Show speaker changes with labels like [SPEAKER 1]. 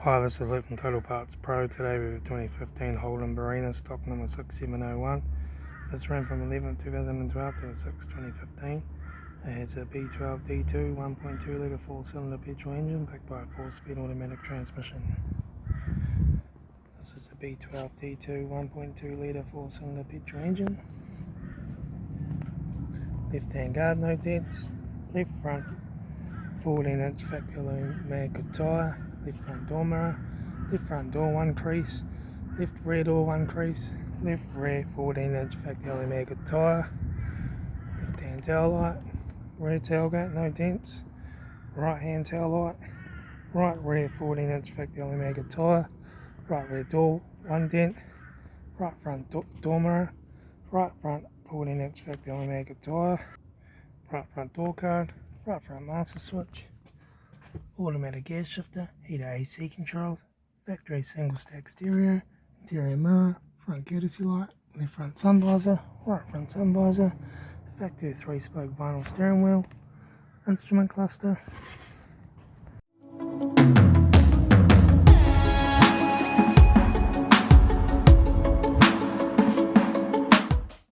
[SPEAKER 1] Hi, this is Litre Total Parts Pro. Today we have 2015 Holden Barina, stock number 6701. This ran from 11/2012 to 6/2015. It's a B12D2 1.2 litre 4-cylinder petrol engine backed by a 4-speed automatic transmission. This is a B12D2 1.2 litre 4-cylinder petrol engine. Left hand guard, no dents. Left front 14-inch factory aluminum tyre. Left front door mirror. Left front door 1 crease. Left rear door 1 crease. Left rear 14-inch factory aluminum tyre. Left hand tail light. Rear tailgate, no dents. Right hand tail light. Right rear 14-inch factory aluminum tyre. Right rear door 1 dent. Right front door mirror. Right front 14-inch factory aluminum tyre. Right front door card. Right front master switch. Automatic gear shifter, heater AC controls, factory single stack stereo, interior mirror, front courtesy light, left front sun visor, right front sun visor, factory 3-spoke vinyl steering wheel, instrument cluster,